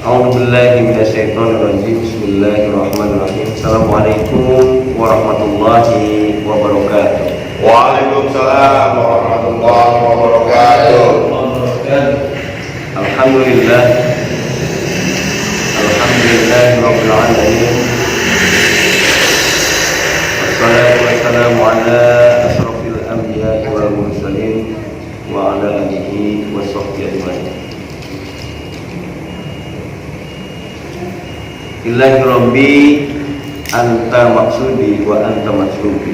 A'udzubillahi minasyaitonirrajim. Bismillahirrahmanirrahim. Assalamualaikum warahmatullahi wabarakatuh. Waalaikumsalam warahmatullahi wabarakatuh. Alhamdulillah. Alhamdulillahirabbil alamin. Wassalatu wassalamu ala asrofil anbiya'i wal mursalin wa ala alihi washabbihi ajmain. Ilahi Rabbi anta maksudi wa anta maksudi.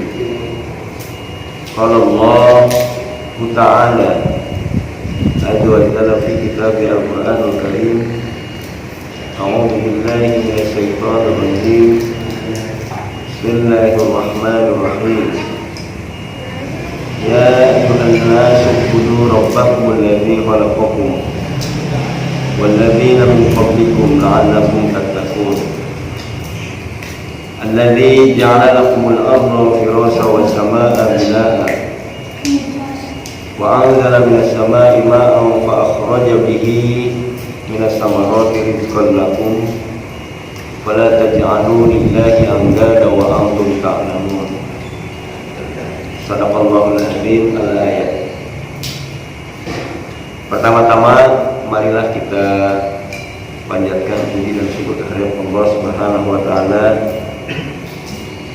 Qala Allah Ta'ala azza wa jalla fi kitabil Al-Qur'anul Karim. A'udzu billahi minasy syaithanir rajim. Bismillahirrahmanirrahim. Ya ayyuhan nasu ubudu rabbakum alladzi khalaqakum والذين من قبلكم لعلكم تتقون الذي جعل لكم الأرض فراشا والسماء بناء وأنزل من السماء ماء فأخرج به من الثمرات رزقا لكم فلا تجعلوا لله أندادا وأنتم تعلمون صدق الله العظيم. Al-ayat. Pertama-tama marilah kita panjatkan puji dan syukur kehadirat Allah Subhanahu wa taala.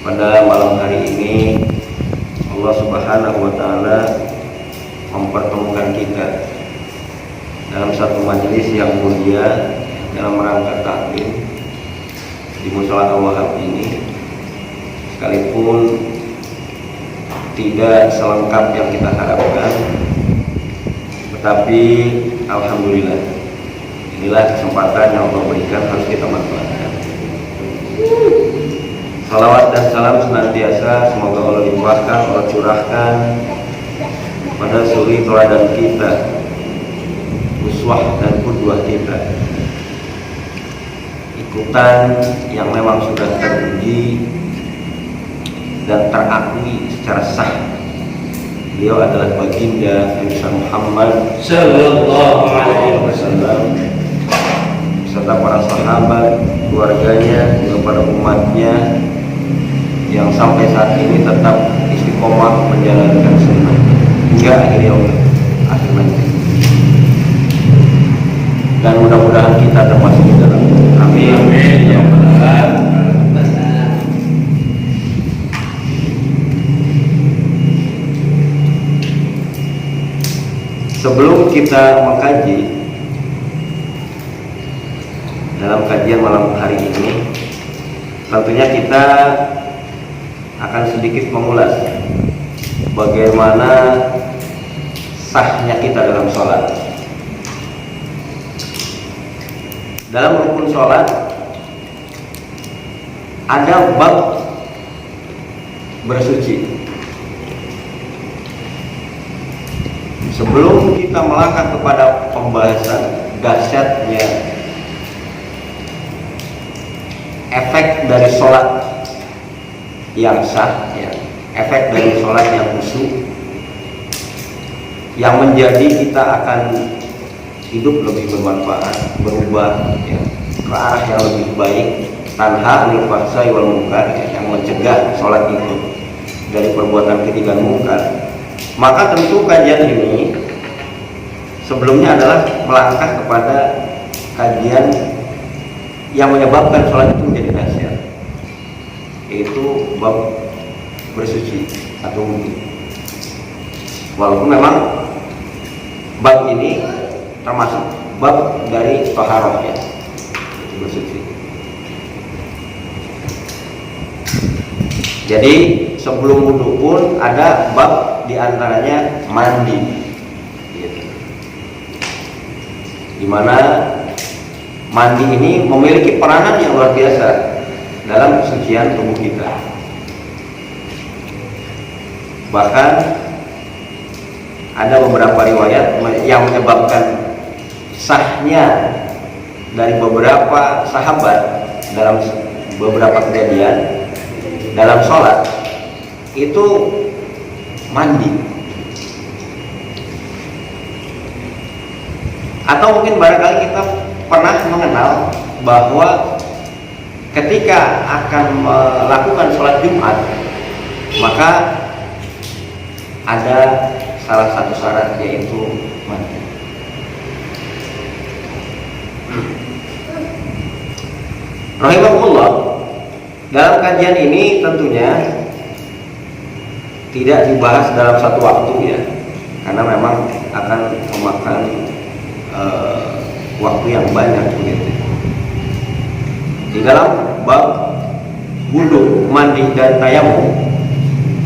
Pada malam hari ini Allah Subhanahu wa taala mempertemukan kita dalam satu majelis yang mulia dalam rangka taklim di Mushola Al-Wahhab ini, sekalipun tidak selengkap yang kita harapkan, tetapi alhamdulillah inilah kesempatan yang Allah berikan, harus kita manfaatkan. Salawat dan salam senantiasa semoga Allah limpahkan, Allah curahkan pada suri teladan kita, uswah dan qudwah kita, ikutan yang memang sudah teruji dan terakui secara sah. Beliau adalah baginda Nabi Muhammad sallallahu alaihi wasallam serta para sahabat, keluarganya, juga para umatnya yang sampai saat ini tetap istiqomah menjalankan sunnah hingga akhir yaumil akhir nanti. Dan mudah-mudahan kita termasuk di dalam. Amin. Amin ya Allah. Sebelum kita mengkaji dalam kajian malam hari ini, tentunya kita akan sedikit mengulas bagaimana sahnya kita dalam sholat. Dalam rukun sholat ada bab bersuci. Sebelum kita melangkah kepada pembahasan dahsyatnya efek dari sholat yang sah, ya, efek dari sholat yang khusyuk, yang menjadi kita akan hidup lebih bermanfaat, berubah, ya, ke arah yang lebih baik, tanha anil fahsya'i wal munkar, ya, yang mencegah sholat itu dari perbuatan keji dan munkar. Maka tentu kajian ini sebelumnya adalah melangkah kepada kajian yang menyebabkan sholat itu menjadi dahsyat, yaitu bab bersuci atau wudu. Walaupun memang bab ini termasuk bab dari taharah, ya, bersuci. Jadi sebelum wudu pun ada bab diantaranya mandi, gitu. Dimana mandi ini memiliki peranan yang luar biasa dalam kesucian tubuh kita. Bahkan ada beberapa riwayat yang menyebabkan sahnya dari beberapa sahabat dalam beberapa kejadian dalam sholat itu mandi. Atau mungkin barangkali kita pernah mengenal bahwa ketika akan melakukan sholat Jumat maka ada salah satu syarat, yaitu mandi. Rahimahullah, dalam kajian ini tentunya tidak dibahas dalam satu waktu ya, karena memang akan memakan waktu yang banyak begitu. Di dalam bab wudu, mandi dan tayamum,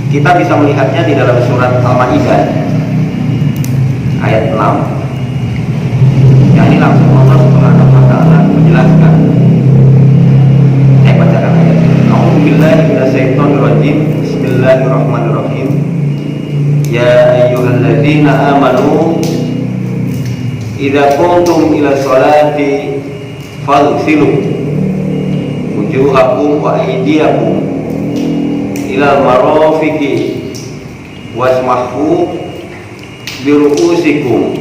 kita bisa melihatnya di dalam surat Al-Maidah ayat 6. Yang ini langsung Allah Subhanahu wa taala menjelaskan. Saya bacakan ayat ini. A'udzubillahi minasyaitonirrajim. Bismillahirrahmanirrahim. Ya ayyuhalladzina amanu idza qumtum ila sholati faghsilu wujuhakum wa aydiyakum ilal marafiqi wasmahu biru'usikum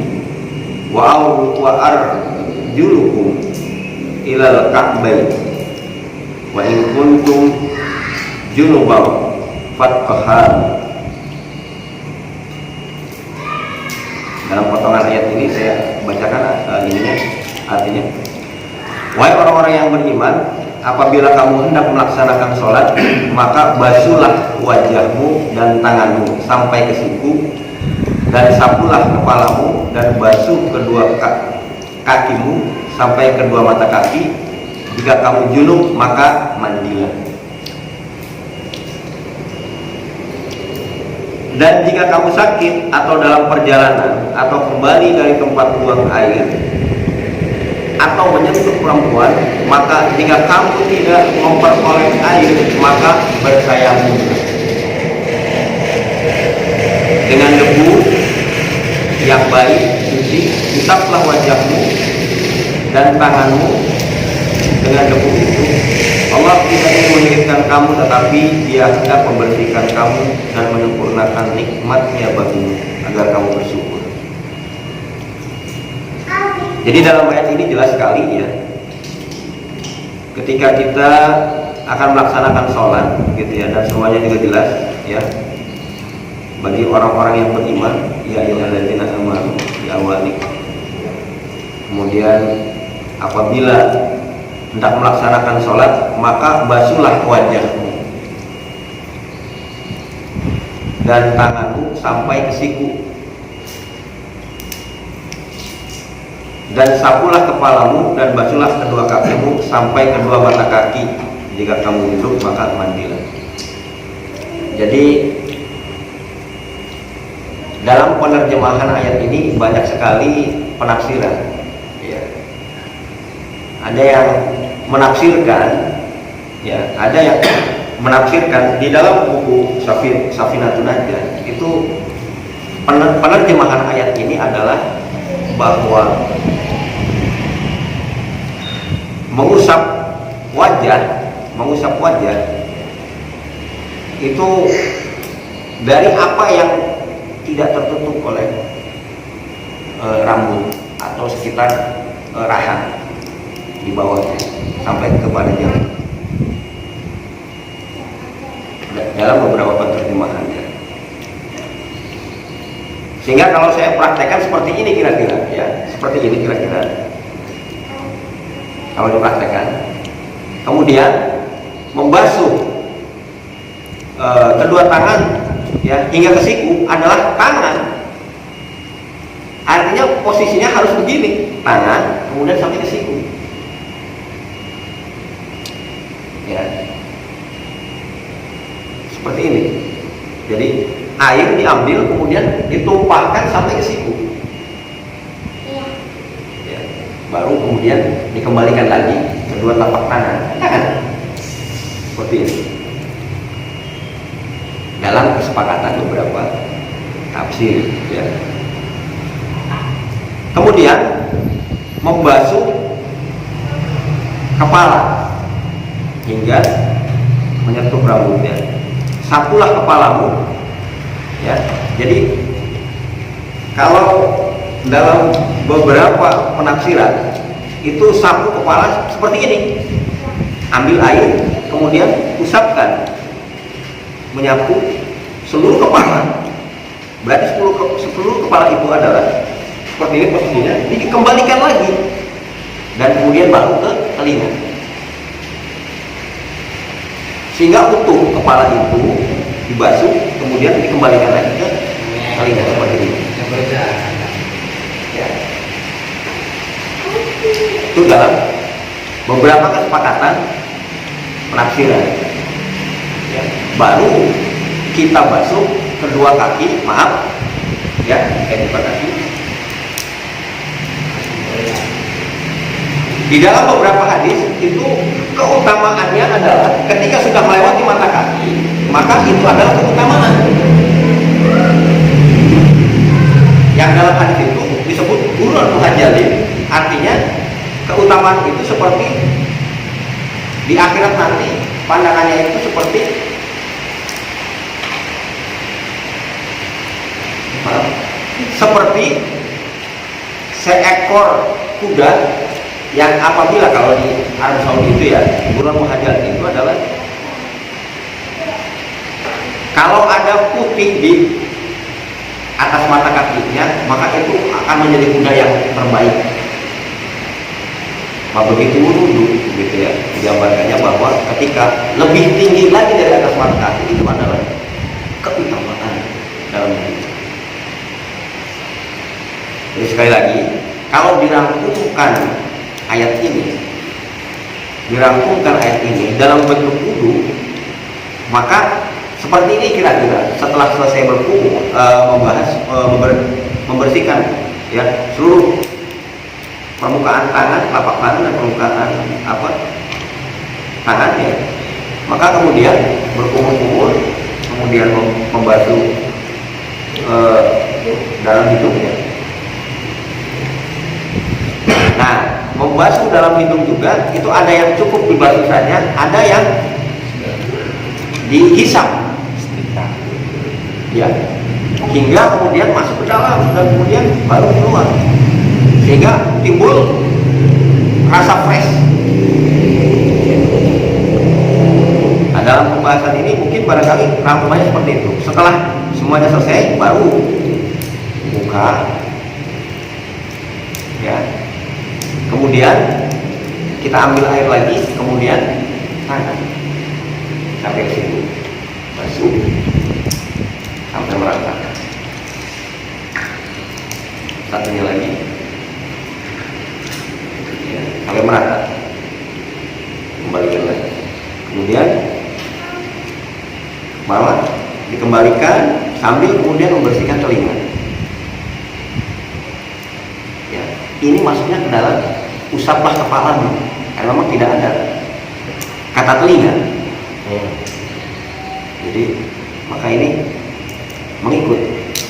wa arjulukum ilal ka'bayn wa in kuntum junuban fathahar. Dalam potongan ayat ini saya bacakan artinya. Wahai orang-orang yang beriman, apabila kamu hendak melaksanakan sholat, maka basuhlah wajahmu dan tanganmu sampai ke siku, dan sapulah kepalamu dan basuh kedua kakimu sampai kedua mata kaki. Jika kamu junub maka mandilah. Dan jika kamu sakit atau dalam perjalanan atau kembali dari tempat buang air atau menyentuh perempuan, maka jika kamu tidak memperoleh air maka bertayamum dengan debu yang baik, suci, usaplah wajahmu dan tanganmu dengan debu itu. Allah tidak ingin menyulitkan kamu, tetapi Dia hendak membersihkan kamu dan menyempurnakan nikmat-Nya bagimu agar kamu bersyukur. Jadi dalam ayat ini jelas sekali ya, ketika kita akan melaksanakan sholat gitu ya, dan semuanya juga jelas ya bagi orang-orang yang beriman, ya ayyuhalladzina amanu diawali. Kemudian apabila hendak melaksanakan sholat maka basuhlah wajahmu dan tanganmu sampai ke siku, dan sapulah kepalamu dan basuhlah kedua kakimu sampai kedua mata kaki. Jika kamu junub maka mandilah. Jadi dalam penerjemahan ayat ini banyak sekali penafsiran ya. Ada yang menafsirkan ya, ada yang menafsirkan di dalam buku Safinatun Najah itu penerjemahan ayat ini adalah bahwa mengusap wajah itu dari apa yang tidak tertutup oleh rambut atau sekitar rahang di bawahnya sampai kepada jari dalam beberapa penerjemahannya. Sehingga kalau saya praktekkan seperti ini kira-kira ya, seperti ini kira-kira kalau dipraktekkan, kemudian membasuh kedua tangan ya hingga ke siku adalah tangan. Artinya posisinya harus begini, tangan kemudian sampai ke siku. Ya, seperti ini. Jadi air diambil kemudian ditumpahkan sampai ke siku. Ya, baru kemudian dikembalikan lagi kedua tapak tangan. Seperti ini. Dalam kesepakatan beberapa tafsir. Ya. Kemudian membasuh kepala hingga menyentuh rambutnya. Sapulah kepalamu ya. Jadi kalau dalam beberapa penafsiran itu sapu kepala seperti ini, ambil air kemudian usapkan, menyapu seluruh kepala. Berarti seluruh kepala itu adalah seperti ini posisinya, dikembalikan lagi dan kemudian baru ke telinga, sehingga utuh kepala itu dibasuh kemudian dikembalikan lagi ke telinga seperti ini. Ya. Itu dalam beberapa kesepakatan penafsiran. Ya. Baru kita basuh kedua kaki, maaf ya, kedua kaki. Di dalam beberapa hadis itu keutamaannya adalah ketika sudah melewati mata kaki, maka itu adalah keutamaan. Yang dalam hadis itu disebut gurun muhajalin, artinya keutamaan itu seperti di akhirat nanti pandangannya itu seperti seekor kuda yang apabila kalau di Arab Saudi itu ya, gurun muhajalin itu adalah kalau ada putih di atas mata kakinya, maka itu akan menjadi kuda yang terbaik. Maka begitu duduk, gitu ya, digambarkannya bahwa ketika lebih tinggi lagi dari atas mata kaki itu adalah keutamaan dalam hidup. Jadi sekali lagi, kalau dirangkumkan ayat ini dalam bentuk wudu, maka seperti ini kira-kira setelah selesai berwudu, membersihkan ya seluruh permukaan tangan, telapak tangan dan permukaan tangan ya, maka kemudian berkumur-kumur, kemudian membasuh dalam hidungnya. Nah, membasuh dalam hidung juga itu ada yang cukup dibasuh saja, ada yang dihisap ya, hingga kemudian masuk ke dalam dan kemudian baru keluar, sehingga timbul rasa fresh. Nah, dalam pembahasan ini mungkin barangkali rangkumannya seperti itu. Setelah semuanya selesai, baru buka ya, kemudian kita ambil air lagi, kemudian tangan sampai ke situ, basuh sampai merata. Satunya lagi ya, sampai merata, kembalikan lagi, kemudian baru dikembalikan sambil kemudian membersihkan telinga ya. Ini masuknya ke dalam usaplah kepala, karena memang tidak ada kata telinga. Jadi maka ini mengikut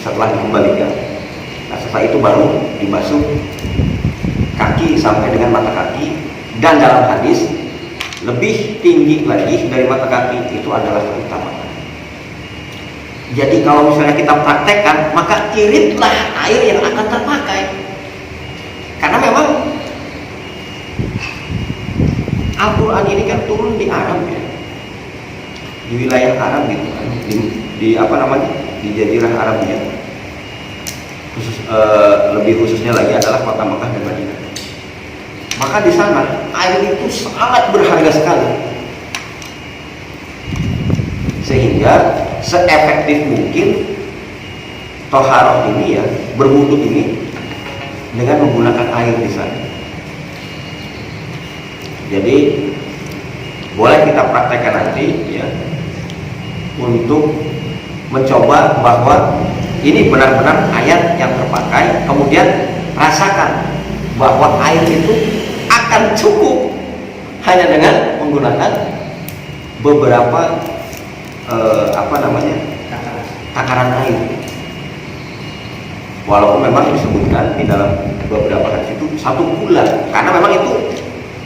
setelah dikembalikan. Nah, setelah itu baru dibasuh kaki sampai dengan mata kaki, dan dalam hadis lebih tinggi lagi dari mata kaki itu adalah keutamaan. Jadi kalau misalnya kita praktekkan, maka iritlah air yang akan terpakai, karena memang Al-Quran ini kan turun di Arab ya, di wilayah Arab gitu kan, di di Jazirah Arabia, lebih khususnya lagi adalah kota Mekah dan Madinah. Maka di sana air itu sangat berharga sekali, sehingga seefektif mungkin toharoh ini ya, berwudu ini dengan menggunakan air di sana. Jadi boleh kita praktekkan nanti ya, untuk mencoba bahwa ini benar-benar ayat yang terpakai, kemudian rasakan bahwa air itu akan cukup hanya dengan menggunakan beberapa takaran air. Walaupun memang disebutkan di dalam beberapa hadis itu 1 bulan, karena memang itu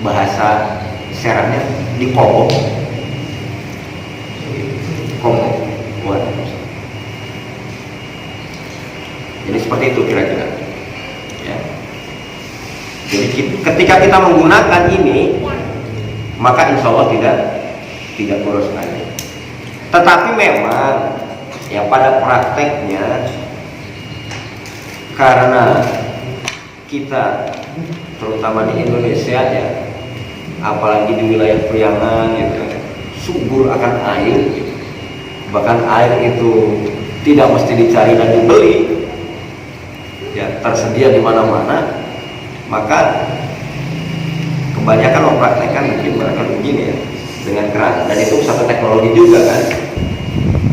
bahasa serangnya dikobok buat. Jadi seperti itu kira-kira ya. Jadi ketika kita menggunakan ini, maka insya Allah tidak boros air. Tetapi memang yang pada prakteknya, karena kita terutama di Indonesia ya, apalagi di wilayah Priangan gitu kan, subur akan air gitu. Bahkan air itu tidak mesti dicari dan dibeli ya, tersedia di mana-mana. Maka kebanyakan mempraktekkan mungkin mereka begini ya, dengan keran, dan itu satu teknologi juga kan.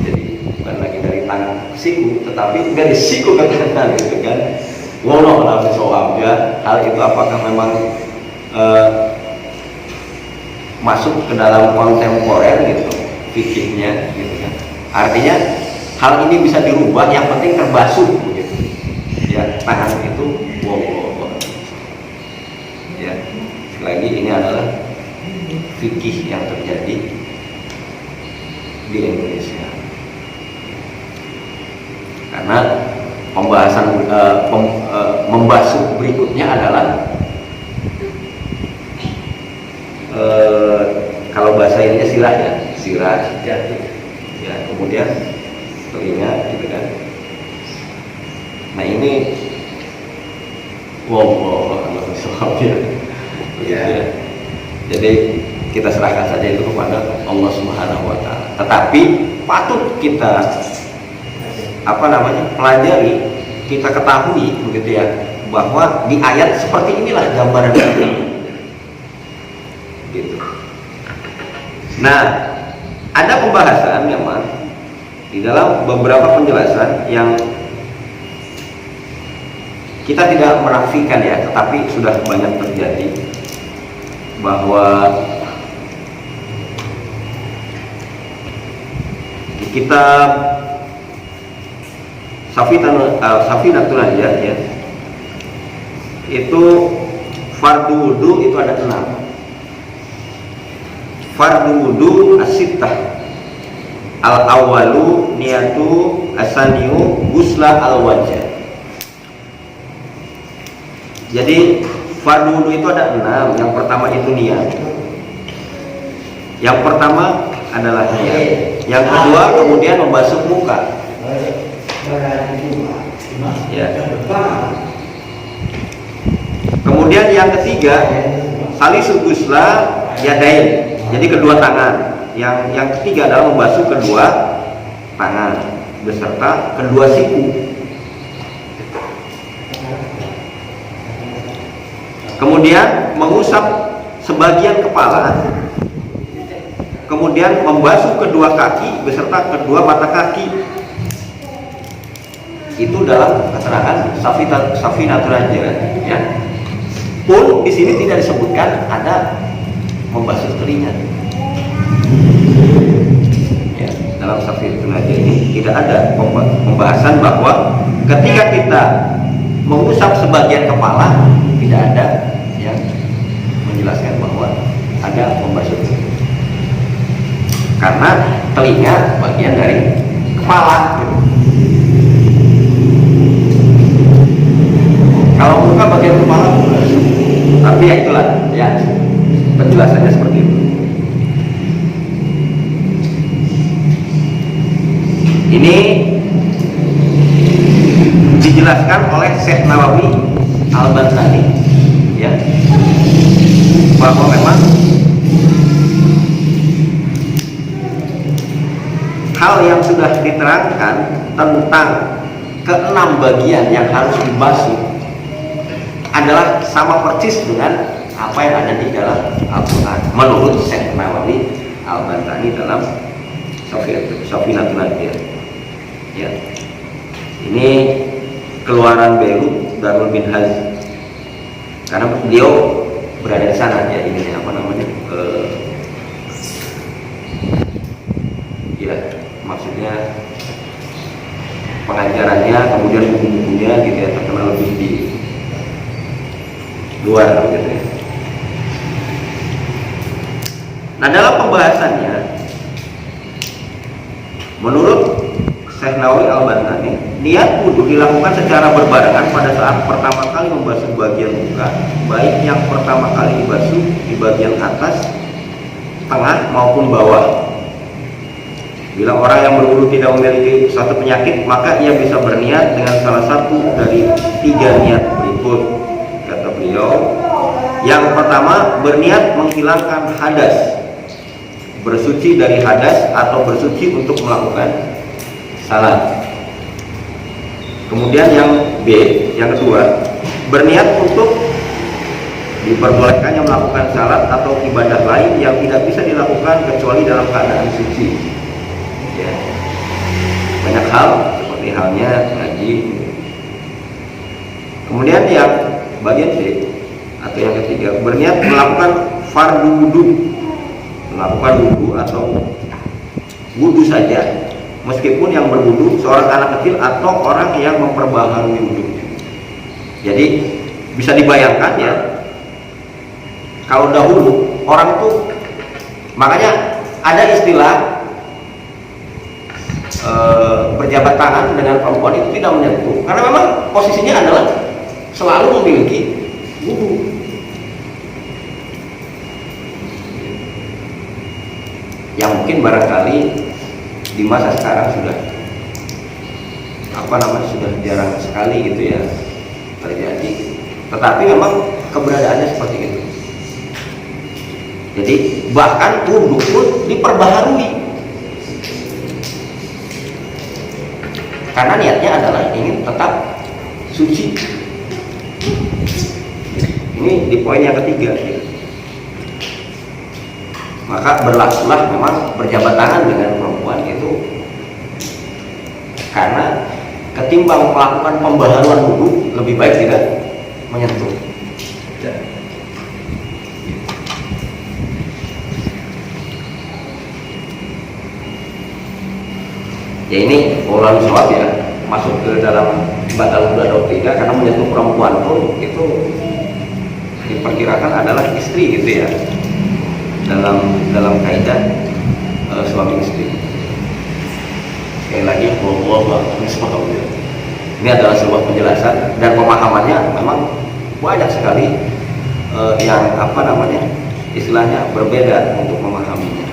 Jadi bukan lagi dari tangan ke siku, tetapi dari siku ke tangan gitu kan. Wallahu a'lam bishawab ya. Hal itu apakah memang masuk ke dalam kontemporer gitu fikihnya gitu kan. Artinya hal ini bisa dirubah, yang penting terbasuh gitu. Ya, tangan itu wallahu ya. Sekali lagi ini adalah fikih yang terjadi di Indonesia. Karena pembahasan membasuh berikutnya adalah kalau bahasa ininya sirah ya, sirah ya, kemudian telinga gitu kan. Nah ini wallahu a'lam bishawab ya. Jadi kita serahkan saja itu kepada Allah Subhanahu wa taala. Tetapi patut kita pelajari, kita ketahui begitu ya, bahwa di ayat seperti inilah gambaran gitu. Nah, ada pembahasan memang di dalam beberapa penjelasan yang kita tidak menafikan ya, tetapi sudah banyak terjadi, bahwa di kitab Safinatul Najah ya, itu fardu wudu itu ada 6. Fardu wudu as-sittah. Al-awwalu niyatu asaniu gusla al-wajah. Jadi fardu wudu itu ada 6. Yang pertama itu niat. Yang pertama adalah niat. Yang kedua kemudian membasuh muka. Ya. Kemudian yang ketiga salisul gusla yadain. Jadi kedua tangan. Yang ketiga adalah membasuh kedua tangan beserta kedua siku. Kemudian mengusap sebagian kepala. Kemudian membasuh kedua kaki beserta kedua mata kaki. Itu dalam keterangan Safinatul Najah ya. Pun di sini tidak disebutkan ada membasuh telinga. Ya, dalam Safinatul Najah ini tidak ada pembahasan bahwa ketika kita mengusap sebagian kepala, tidak ada yang menjelaskan bahwa ada membasuh telinga. Karena telinga bagian dari kepala gitu. Kalau muka bagian kepala, tapi ya itulah ya, penjelasannya seperti itu. Ini dijelaskan oleh Syekh Nawawi Al-Bantani ya, bahwa memang hal yang sudah diterangkan tentang ke-6 bagian yang harus dibasuh adalah sama persis dengan apa yang ada di dalam Al-Quran menurut Syekh Nawawi Al-Bantani dalam Safinatul Najah ya. Ini keluaran Beirut Darul Minhaj, karena beliau berada di sana ya. Ini apa namanya ya, maksudnya pengajarannya kemudian buku-bukunya gitu ya, terkenal lebih di luar gitu ya. Nah, dalam pembahasannya menurut Syekh Nawawi Al-Bantani, niat wudhu dilakukan secara berbarengan pada saat pertama kali membasuh bagian muka, baik yang pertama kali dibasuh di bagian atas, tengah maupun bawah. Bila orang yang berwudu tidak memiliki suatu penyakit, maka ia bisa berniat dengan salah satu dari 3 niat berikut, kata beliau. Yang pertama, berniat menghilangkan hadas, bersuci dari hadas atau bersuci untuk melakukan salat. Kemudian yang B, yang kedua, berniat untuk diperbolehkannya melakukan salat atau ibadah lain yang tidak bisa dilakukan kecuali dalam keadaan suci. Ya. Banyak hal seperti halnya ngaji. Kemudian yang bagian C atau yang ketiga, berniat melakukan fardu wudu, melakukan wudu atau wudu saja, meskipun yang berwudu seorang anak kecil atau orang yang memperbaharui wudunya. Jadi bisa dibayangkan ya, kalau dahulu orang tuh, makanya ada istilah berjabat tangan dengan perempuan itu tidak menyentuh, karena memang posisinya adalah selalu memiliki wudu. Yang mungkin barangkali di masa sekarang sudah sudah jarang sekali gitu ya terjadi, tetapi memang keberadaannya seperti itu. Jadi bahkan wudu pun diperbaharui, karena niatnya adalah ingin tetap suci. Ini di poin yang ketiga. Maka berlakulah memang berjabat tangan dengan perempuan itu, karena ketimbang melakukan pembaharuan wudu, lebih baik tidak menyentuh. Ya ini orang sholat ya, masuk ke dalam batal wudu atau tidak, karena menyentuh perempuan pun itu diperkirakan adalah istri gitu ya, dalam kaidah suami istri. Sekali lagi ini adalah sebuah penjelasan dan pemahamannya memang banyak sekali yang istilahnya berbeda untuk memahaminya.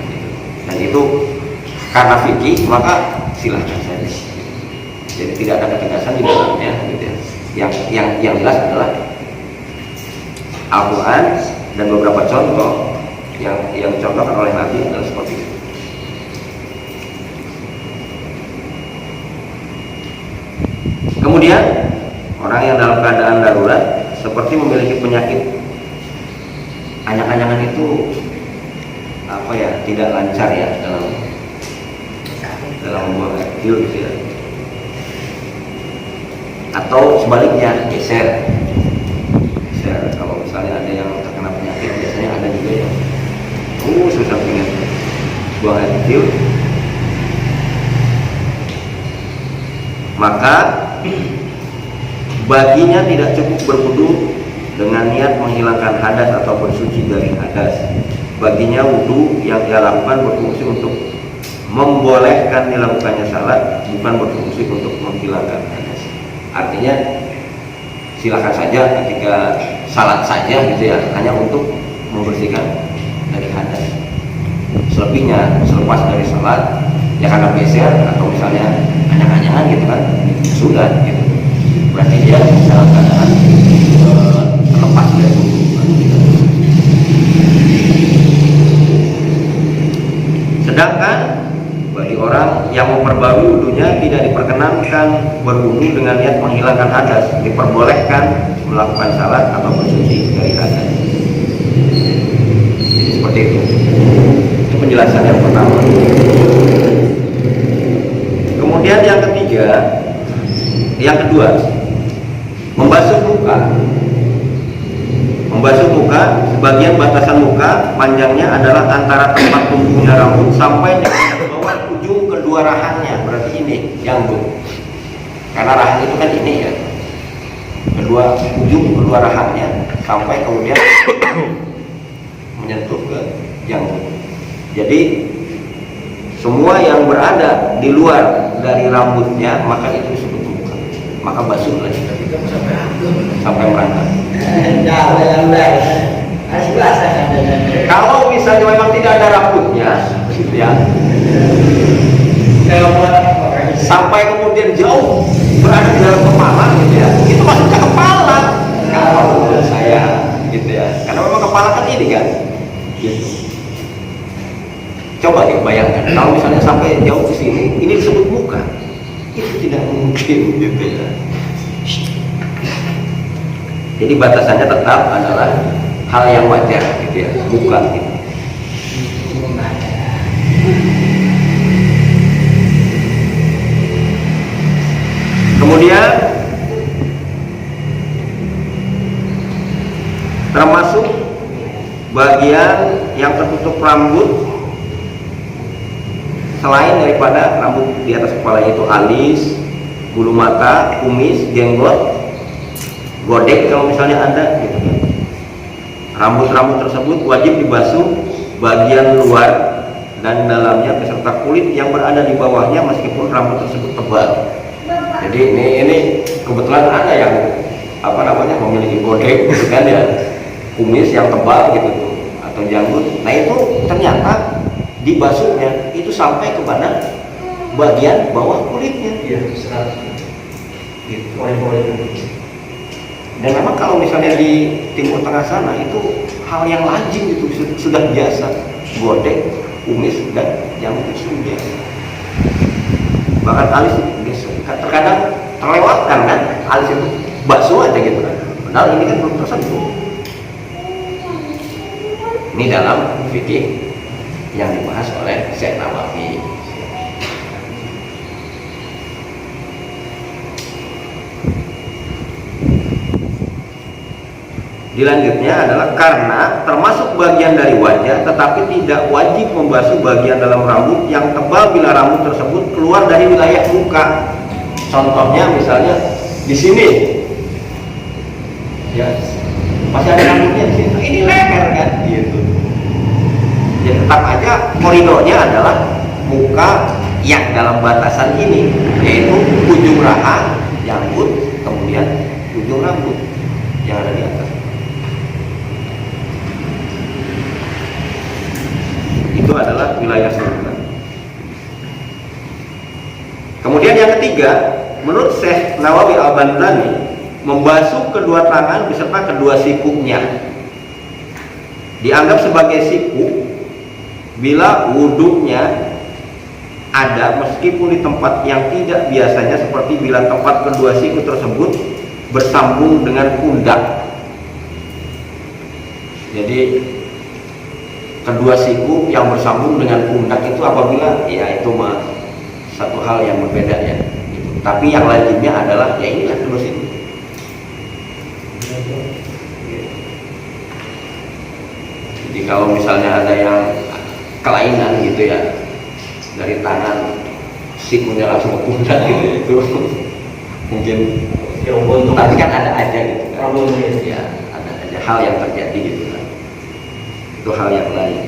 Dan itu karena fikih maka silahkan saja. Jadi tidak ada ketegasan di dalamnya gitu ya. Yang jelas adalah Al-Quran dan beberapa contoh yang dicontohkan oleh Nabi adalah seperti itu. Kemudian orang yang dalam keadaan darurat seperti memiliki penyakit anyang-anyangan itu tidak lancar ya dalam membuang air kecil gitu ya, atau sebaliknya geser. Kalau misalnya ada yang terkena penyakit, biasanya ada juga yang susah pengen buang air kecil, maka baginya tidak cukup berwudu dengan niat menghilangkan hadas atau bersuci dari hadas. Baginya wudu yang dia lakukan berfungsi untuk membolehkan dilakukannya salat, bukan berfungsi untuk menghilangkan hadas. Artinya silakan saja ketika salat saja gitu ya, hanya untuk membersihkan dari hadas. Selebihnya selepas dari salat ya karena geser atau misalnya anyang-anyangan gitu kan, sudah gitu, berarti dia dalam keadaan terlepas dari wudu. Sedangkan bagi orang yang memperbarui wudunya tidak diperkenankan berwudu dengan niat menghilangkan hadas, diperbolehkan melakukan salat atau bersuci dari hadas. Jadi seperti itu. Ini penjelasan yang pertama. Kemudian yang kedua, membasuh muka. Membasuh muka, sebagian batasan muka panjangnya adalah antara tempat tumbuhnya rambut sampai dengan bawah ujung kedua rahangnya. Berarti ini yang karena rahang itu kan ini ya, ujung kedua rahangnya sampai kemudian menyentuh ke janggut. Jadi semua yang berada di luar dari rambutnya maka itu disebut muka. maka basuh lagi sampai merata. Kalau misalnya memang tidak ada rambutnya, ya, sampai kemudian jauh berada di dalam kepala, gitu ya, itu masuk ke kepala. Kalau menurut saya, gitu ya, karena memang kepala kan ini kan, gitu. Coba deh bayangkan, kalau misalnya sampai jauh ke sini, ini disebut muka, itu tidak mungkin, gitu ya. Jadi batasannya tetap adalah hal yang wajar, gitu ya, muka. Gitu. Kemudian termasuk bagian yang tertutup rambut selain daripada rambut di atas kepala, yaitu alis, bulu mata, kumis, jenggot, godek kalau misalnya ada, gitu. Rambut-rambut tersebut wajib dibasuh bagian luar dan dalamnya beserta kulit yang berada di bawahnya meskipun rambut tersebut tebal. Jadi ini kebetulan ada yang memiliki godek, gitu kan ya, kumis yang tebal gitu tuh, atau janggut. Nah itu ternyata dibasuhnya itu sampai kepada bagian bawah kulitnya. Iya, gitu. Dan memang kalau misalnya di Timur Tengah sana itu hal yang lazim, itu sudah biasa, godek, kumis dan janggut itu biasa. Bahkan alis biasa. Terkadang terlewatkan kan, alis itu basuh aja gitu kan. Padahal ini kan belum tersentuh. Ini dalam fikih yang dibahas oleh Syekh Nawawi. Dilanjutnya adalah karena termasuk bagian dari wajah, tetapi tidak wajib membasuh bagian dalam rambut yang tebal bila rambut tersebut keluar dari wilayah muka. Contohnya misalnya di sini, ya masih ada rambutnya di sini. Ini leher kan, gitu. Ya tetap aja koridornya adalah muka yang dalam batasan ini, yaitu ujung raha, janggut, kemudian ujung rambut yang ada di atas. Itu adalah wilayah surga. Kemudian yang ketiga, menurut Syekh Nawawi Al-Bantani, membasuh kedua tangan beserta kedua sikuknya dianggap sebagai siku bila wudhunya ada meskipun di tempat yang tidak biasanya, seperti bila tempat kedua siku tersebut bersambung dengan pundak. Jadi kedua siku yang bersambung dengan pundak itu apabila, ya itu mah satu hal yang berbeda ya gitu. Tapi yang lazimnya adalah ya inilah kedua siku. Jadi kalau misalnya ada yang kelainan gitu ya, dari tangan sikunya langsung ke pundak gitu, itu mungkin tapi kan ada aja gitu kan. Ya ada aja hal yang terjadi gitu kan. Itu hal yang lain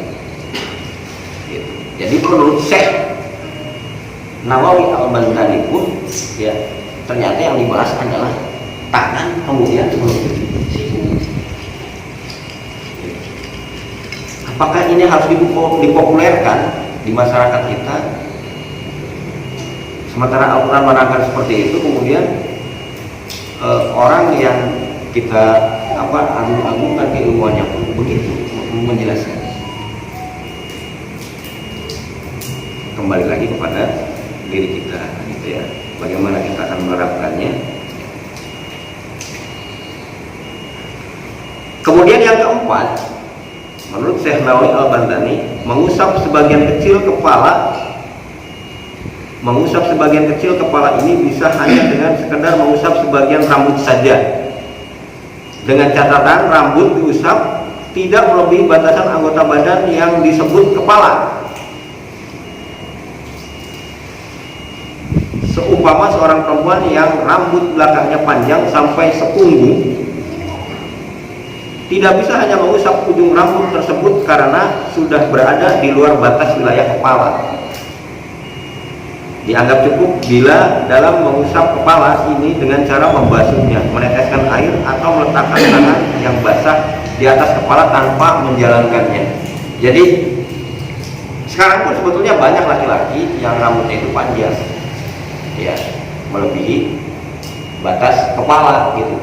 gitu. Jadi menurut Syekh Nawawi Al-Bantani pun ya ternyata yang dibahas adalah tangan kemudian menuju siku. Apakah ini harus dipopulerkan di masyarakat kita? Sementara Al-Quran menerangkan seperti itu, kemudian orang yang kita agung-agungkan keilmuannya pun begitu menjelaskan. Kembali lagi kepada diri kita, gitu ya. Bagaimana kita akan menerapkannya. Kemudian yang keempat, menurut Syekh Nawawi Al-Bantani, mengusap sebagian kecil kepala ini bisa hanya dengan sekedar mengusap sebagian rambut saja. Dengan catatan rambut diusap tidak melebihi batasan anggota badan yang disebut kepala. Seumpama seorang perempuan yang rambut belakangnya panjang sampai sepunggung, tidak bisa hanya mengusap ujung rambut tersebut karena sudah berada di luar batas wilayah kepala. Dianggap cukup bila dalam mengusap kepala ini dengan cara membasuhnya, meneteskan air atau meletakkan tangan yang basah di atas kepala tanpa menjalankannya. Jadi sekarang pun sebetulnya banyak laki-laki yang rambutnya itu panjang, ya, melebihi batas kepala gitu.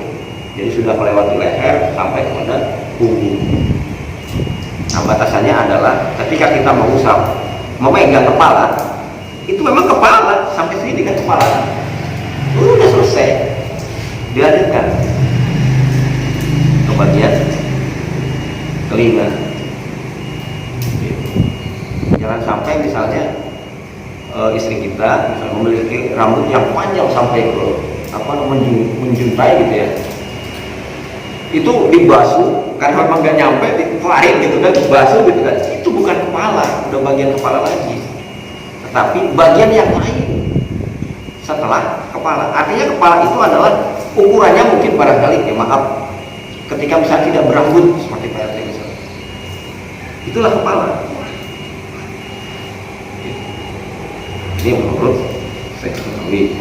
Jadi sudah melewati leher sampai kepada punggung. Nah, batasannya adalah ketika kita mengusap, memegang kepala, itu memang kepala sampai sini dengan kepala, udah selesai. Dilanjutkan ke bagian telinga. Jangan sampai misalnya istri kita misalnya memiliki rambut yang panjang sampai ke menjuntai gitu ya, itu dibasuh karena memang gak nyampe, dikelarin gitu kan, dibasuh gitu kan, itu bukan kepala, udah bagian kepala lagi, tetapi bagian yang lain setelah kepala. Artinya kepala itu adalah ukurannya mungkin barangkali, ya maaf, ketika misalnya tidak berambut seperti PRT misalnya, itulah kepala. Ini menurut saya ketahui.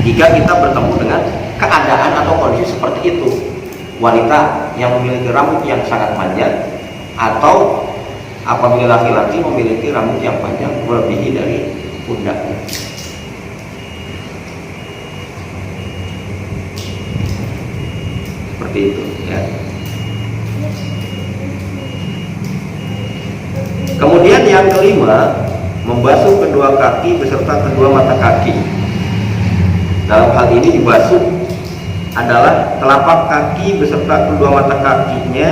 Jika kita bertemu dengan keadaan atau kondisi seperti itu, wanita yang memiliki rambut yang sangat panjang, atau apabila laki-laki memiliki rambut yang panjang melebihi dari pundaknya. Seperti itu ya. Kemudian yang kelima, membasuh kedua kaki beserta kedua mata kaki. Dalam hal ini dibasuh adalah telapak kaki beserta kedua mata kakinya,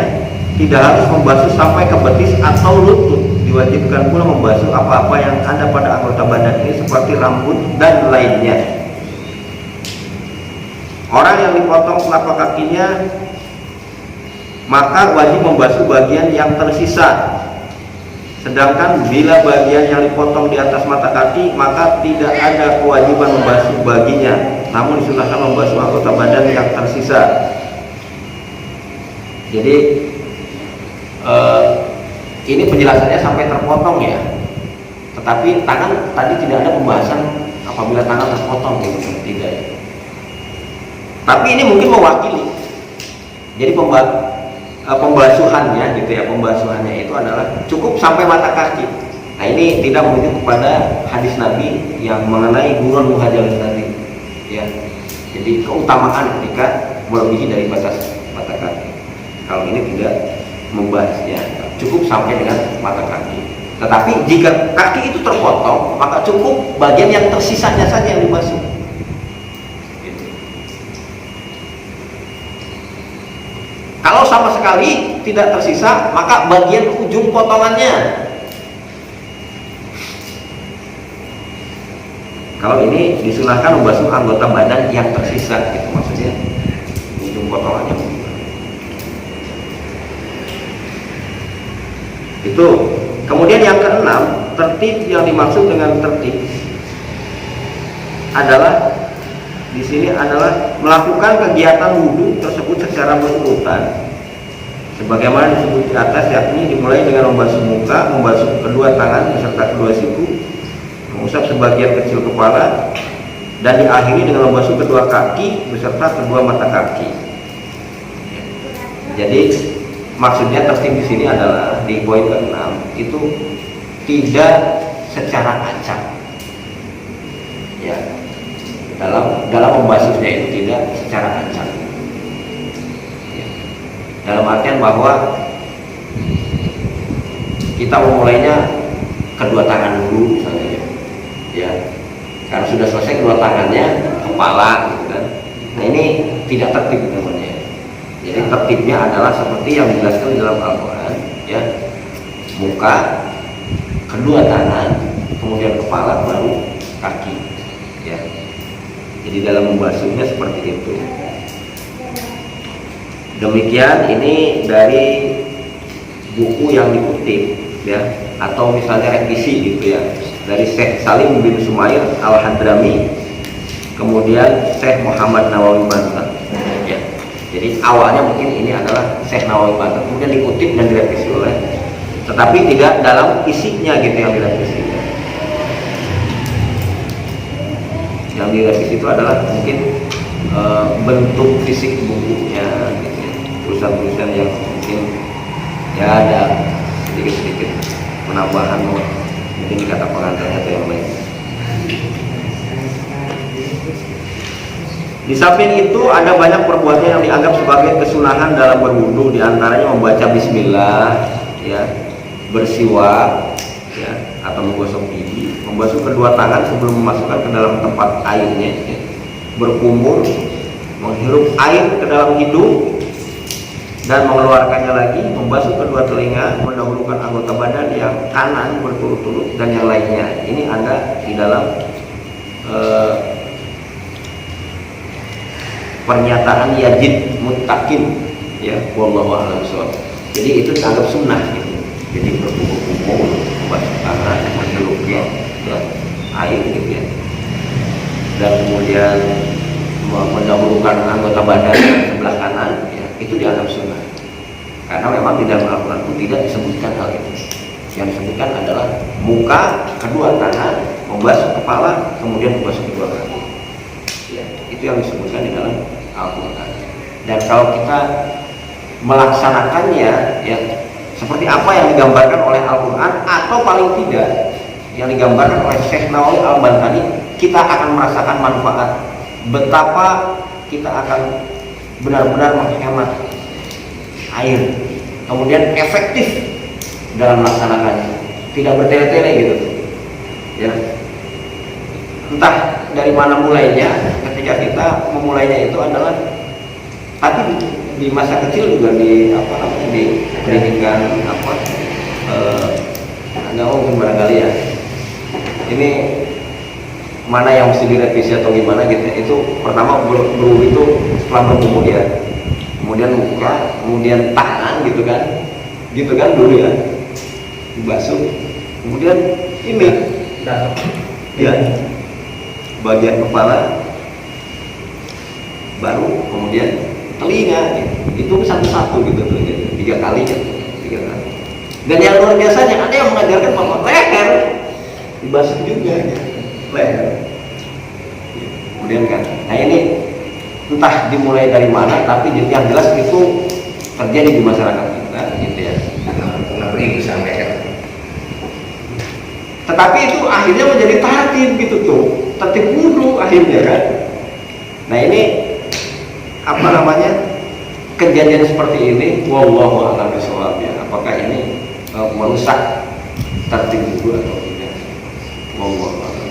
tidak harus membasuh sampai ke betis atau lutut. Diwajibkan pula membasuh apa-apa yang ada pada anggota badan ini seperti rambut dan lainnya. Orang yang dipotong telapak kakinya maka wajib membasuh bagian yang tersisa. Sedangkan bila bagian yang dipotong di atas mata kaki, maka tidak ada kewajiban membasuh baginya, namun disunahkan membasuh anggota badan yang tersisa. Jadi ini penjelasannya sampai terpotong ya. Tetapi tangan tadi tidak ada pembahasan apabila tangan terpotong gitu, tidak. Tapi ini mungkin mewakili. Jadi pembasuhannya gitu ya, pembasuhannya itu adalah cukup sampai mata kaki. Nah, ini tidak merujuk kepada hadis Nabi yang mengenai gurun muhajalin tadi ya. Jadi keutamaan ketika melebihi dari batas mata kaki. Kalau ini tidak membahasnya, cukup sampai dengan mata kaki. Tetapi jika kaki itu terpotong, maka cukup bagian yang tersisanya saja yang dibasuh. Kalau sama sekali tidak tersisa, maka bagian ujung potongannya. Kalau ini disunahkan membasuh anggota badan yang tersisa, gitu maksudnya ujung potongannya. Itu. Kemudian yang keenam, tertib yang dimaksud dengan tertib adalah di sini adalah melakukan kegiatan wudhu tersebut secara berurutan sebagaimana disebut di atas, yakni dimulai dengan membasuh muka, membasuh kedua tangan beserta kedua siku, mengusap sebagian kecil kepala, dan diakhiri dengan membasuh kedua kaki beserta kedua mata kaki. Jadi maksudnya tertib di sini adalah di poin ke-6 itu tidak secara acak ya. Dalam membasuhnya itu tidak secara acak ya. Dalam artian bahwa kita memulainya kedua tangan dulu misalnya ya. Karena sudah selesai kedua tangannya, kepala gitu kan. Nah, ini tidak tertib namanya. Jadi tertibnya adalah seperti yang dijelaskan dalam Al-Quran ya. Muka, kedua tangan, kemudian kepala, baru kaki ya. Jadi dalam membasuhnya seperti itu. Demikian ini dari buku yang dikutip ya, atau misalnya revisi gitu ya, dari Syekh Salim bin Sumair Al-Hadrami, kemudian Syekh Muhammad Nawawi Banten ya. Jadi awalnya mungkin ini adalah Syekh Nawawi Banten, kemudian dikutip dan direvisi oleh, tetapi tidak dalam isinya gitu yang direvisi. Yang direvisi itu adalah mungkin bentuk fisik bukunya, gitu ya. Tulisan-tulisan yang mungkin ya ada sedikit-sedikit penambahan, mungkin di kata pengantarnya atau yang lain. Di samping itu ada banyak perbuatan yang dianggap sebagai kesunahan dalam berwudu, diantaranya membaca bismillah, ya, bersiwak, ya, atau menggosok gigi, membasuh kedua tangan sebelum memasukkan ke dalam tempat airnya, ya, berkumur, menghirup air ke dalam hidung dan mengeluarkannya lagi, membasuh kedua telinga, mendahulukan anggota badan yang kanan berturut-turut dan yang lainnya. Ini ada di dalam pernyataan yajid muttaqin, ya, wallahu a'lam bishawab. Jadi itu dianggap sunnah gitu. Jadi berkumur-kumur, membasuh tangan, menghirupnya, ya, air gitu ya. Dan kemudian mendahulukan anggota badan sebelah kanan, ya, itu dianggap sunnah. Karena memang di dalam Al-Quran itu tidak disebutkan hal itu. Yang disebutkan adalah muka, kedua tangan, membasuh kepala, kemudian membasuh kedua kaki. Ya, itu yang disebutkan di dalam Al-Quran. Dan kalau kita melaksanakannya, ya, seperti apa yang digambarkan oleh Al-Quran, atau paling tidak yang digambarkan oleh Syekh Nawawi Al-Bantani, kita akan merasakan manfaat. Betapa kita akan benar-benar menghemat air, kemudian efektif dalam melaksanakannya, tidak bertele-tele gitu, ya. Entah dari mana mulainya, ketika kita memulainya itu adalah tadi di masa kecil juga di pendidikan agama mungkin barangkali ya. Ini mana yang mesti direvisi atau gimana gitu. Itu pertama berwudu itu setelah berkumur ya. Kemudian muka, kemudian tangan gitu kan dulu ya, dibasuh, kemudian ini ya bagian kepala, baru kemudian telinga gitu. Itu satu-satu gitu tuh, jadi 3 kali ya, 3 kali. Dan yang luar biasanya ada yang mengajarkan bahwa leher dibasuh juga ya, leher. Kemudian kan, nah ini entah dimulai dari mana, tapi yang jelas itu terjadi di masyarakat kita, gitu ya. Kenapa ini sampai leher? Tetapi itu akhirnya menjadi tertib gitu tuh, tertib wudu akhirnya kan. Nah ini kejadian seperti ini, wallahu a'lam bishawab ya. Apakah ini merusak tertib wudu atau tidak? Wallahu a'lam.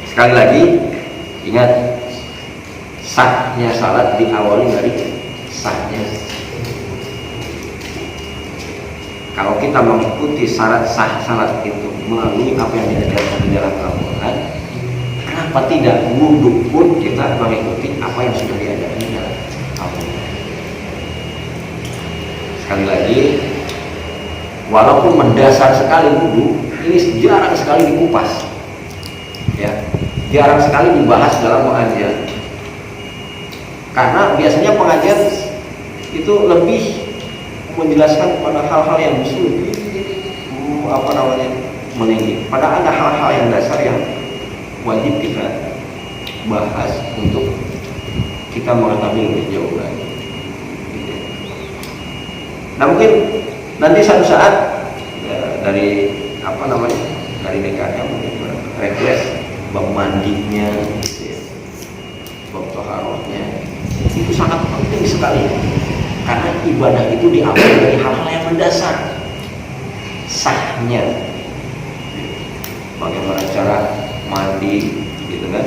Sekali lagi ingat, sahnya salat diawali dari sahnya. Kalau kita mengikuti syarat sah salat itu melalui apa yang diajarkan di dalam Al-Quran, kenapa tidak wudu pun kita mengikuti apa yang sudah diajarkan di dalam Al-Quran? Sekali lagi, walaupun mendasar sekali wudu, ini jarang sekali dikupas, ya, jarang sekali dibahas dalam pengajian. Karena biasanya pengajian itu lebih menjelaskan pada hal-hal yang sulit, meninggi. Padahal ada hal-hal yang dasar yang wajib kita bahas untuk kita mengetahui lebih jauh lagi. Nah mungkin nanti suatu saat ya, dari dari DKM mungkin request bab mandinya, gitu ya, bab toharohnya, itu sangat penting sekali. Karena ibadah itu diambil dari hal-hal yang mendasar, sahnya, bagaimana cara mandi, gitu kan?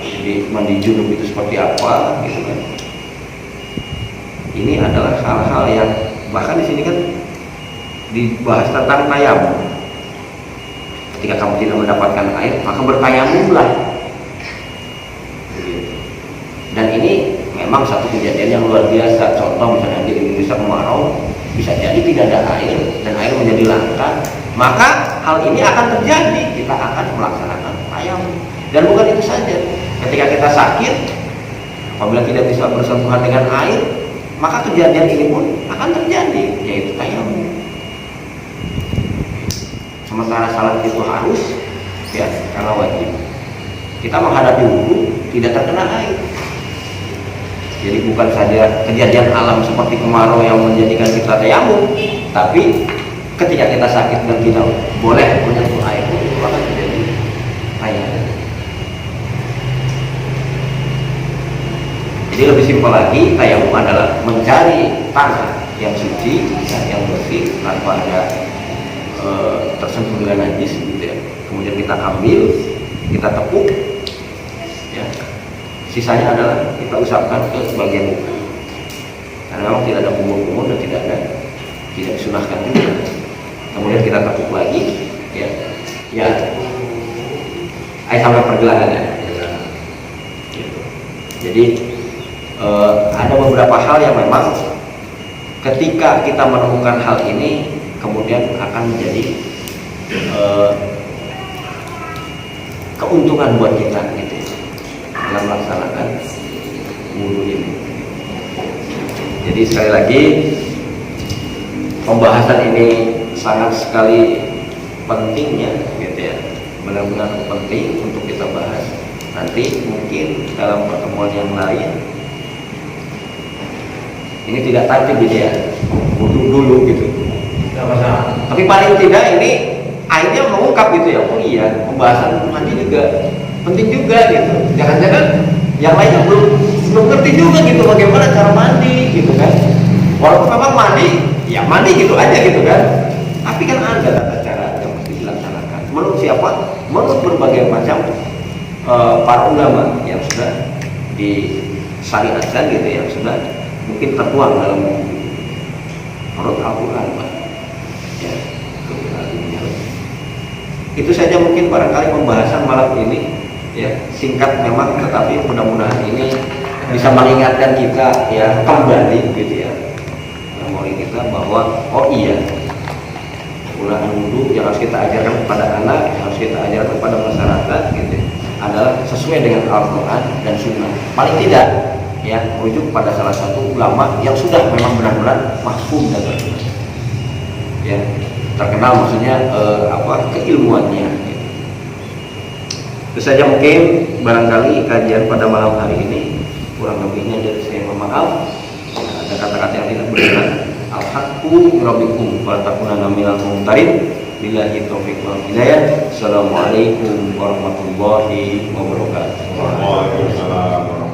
Jadi mandi junub itu seperti apa, gitu kan? Ini adalah hal-hal yang bahkan di sini kan dibahas tentang tayamum. Ketika kamu tidak mendapatkan air, maka bertayamumlah. Dan ini memang satu kejadian yang luar biasa. Contoh misalnya di Indonesia kemarau, bisa jadi tidak ada air dan air menjadi langka, maka hal ini akan terjadi. Kita akan melaksanakan tayamum. Dan bukan itu saja, ketika kita sakit, apabila tidak bisa bersentuhan dengan air, maka kejadian ini pun akan terjadi, yaitu tayamum. Sementara salat itu harus, ya, karena wajib. kita menghadapi wudhu tidak terkena air. Jadi bukan saja kejadian alam seperti kemarau yang menjadikan kita tayamum, tapi ketika kita sakit dan tidak boleh menyentuh air itu akan terjadi tayamum. Jadi lebih simpel lagi, tayamum adalah mencari tanah yang suci, yang bersih, tanpa ada tersentuh dengan najis, gitu ya. Kemudian kita ambil, kita tepuk, ya. Sisanya adalah kita usapkan ke bagian muka. Karena memang tidak ada kumur-kumur dan tidak disunahkan juga. Kemudian kita tepuk lagi, ya, sampai pergelangannya. Gitu. Jadi ada beberapa hal yang memang ketika kita menemukan hal ini kemudian akan menjadi keuntungan buat kita gitu ya, dalam melaksanakan wudhu ini. Jadi sekali lagi pembahasan ini sangat sekali pentingnya gitu ya, benar-benar penting untuk kita bahas. Nanti mungkin dalam pertemuan yang lain ini tidak tertib gitu ya, wudhu dulu gitu. Tapi paling tidak ini akhirnya mengungkap gitu ya, oh iya pembahasan mandi juga penting juga gitu. Jangan-jangan yang lainnya belum ngerti juga gitu bagaimana cara mandi gitu kan. Walaupun memang mandi, ya mandi gitu aja gitu kan. Tapi kan ada tata cara yang mesti dilaksanakan. Menurut siapa? Menurut berbagai macam para ulama yang sudah disyariatkan gitu, yang sudah mungkin tertuang dalam menurut Al-Quran, ya, itu saja mungkin barangkali pembahasan malam ini, ya, singkat memang, tetapi mudah-mudahan ini bisa mengingatkan kita ya kembali gitu ya, memori kita bahwa oh iya penggunaan wudhu yang harus kita ajarkan kepada anak, yang harus kita ajarkan kepada masyarakat gitu adalah sesuai dengan Al-Quran dan Sunnah. Paling tidak ya merujuk pada salah satu ulama yang sudah memang benar-benar mahfum dan terkenal, ya terkenal maksudnya keilmuannya gitu. Itu saja mungkin barangkali kajian pada malam hari ini, kurang lebihnya dari saya mohon maaf. Ada kata-kata yang tidak benar. Al-haqqu rabbikum wa takunana minal mumtarin. Billahi taufiq wal hidayah. Assalamualaikum warahmatullahi wabarakatuh. Waalaikumsalam.